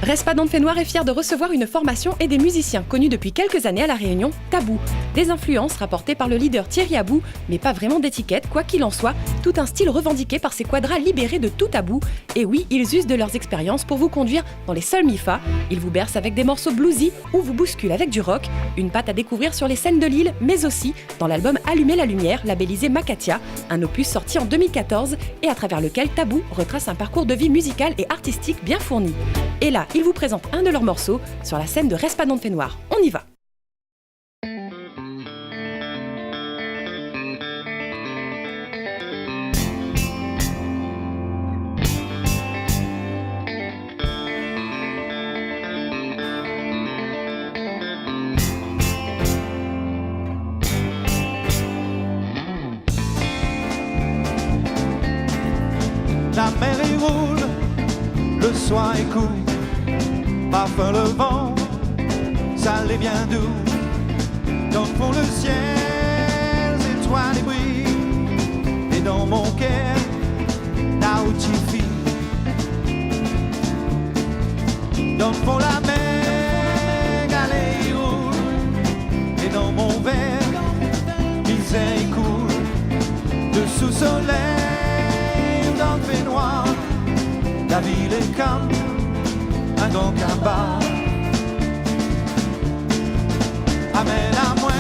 Respadon de Fénoir est fier de recevoir une formation et des musiciens connus depuis quelques années à La Réunion, Tabou. Des influences rapportées par le leader Thierry Abou, mais pas vraiment d'étiquette, quoi qu'il en soit, tout un style revendiqué par ces quadras libérés de tout tabou. Et oui, ils usent de leurs expériences pour vous conduire dans les sols mi-fa. Ils vous bercent avec des morceaux bluesy ou vous bousculent avec du rock. Une patte à découvrir sur les scènes de l'île, mais aussi dans l'album Allumer la lumière, labellisé Makatia, un opus sorti en 2014 et à travers lequel Tabou retrace un parcours de vie musical et artistique bien fourni. Et là, ils vous présentent un de leurs morceaux sur la scène de Respadon de Fénoir. On y va! La mer y roule, le soir est cool, parfois le vent, ça l'est bien doux. Dans le fond le ciel, les étoiles brillent, et dans mon cœur, là où tu vis. Dans le fond la mer, elle y roule, et dans mon verre, misère y coule, dessous soleil. Dans le fait noir, la ville est comme un grand cabas. Amène à moi,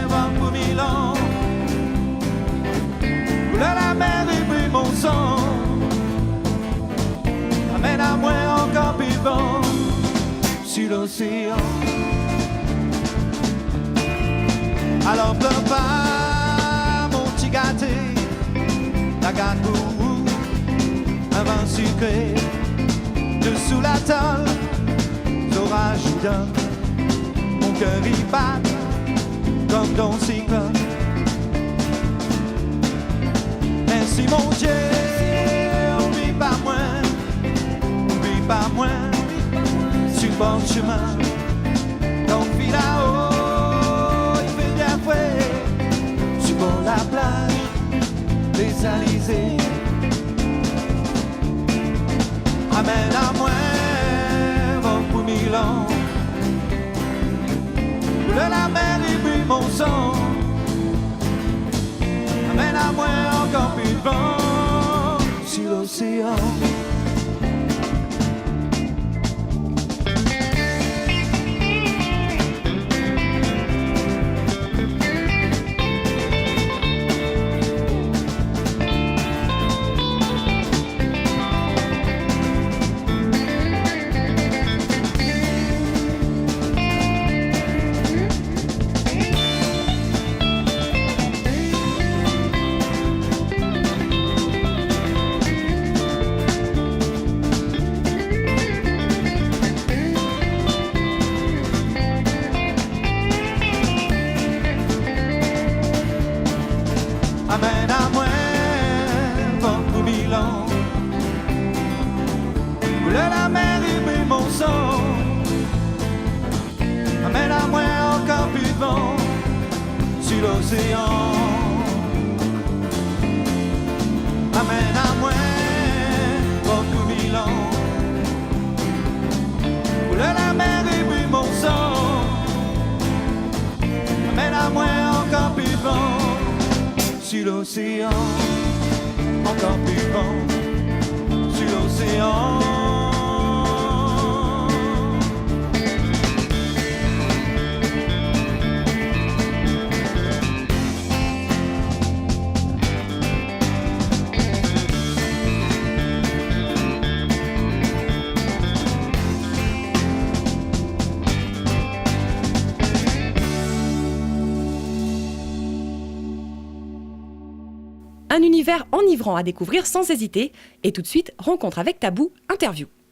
vent pour Milan, où la mer et brûle mon sang. Amène à moi encore plus vent sur l'océan. Alors pleure pas, mon petit gâté. La garde pour vous, un vin sucré, dessous la tôle, l'orage donne, mon cœur y bat, comme dans le cyclone. Merci mon Dieu, oublie pas moins, sur le bord du chemin, donc file là-haut, il fait bien frais, sur bord la plage. Les alizés. Amène à moi, vent pour Milan, où la mer et brûle mon sang. Amène à moi encore plus de vent sur l'océan. Amène à moi, vent pour Milan, où la mer et brûle mon sang. Amène à moi encore plus de vent sur l'océan. Amène à moi, vent pour Milan, où la mer et brûle mon sang. Amène à moi encore plus de vent sur l'océan, encore plus vent sur l'océan. Un univers enivrant à découvrir sans hésiter. Et tout de suite, rencontre avec Tabou, interview.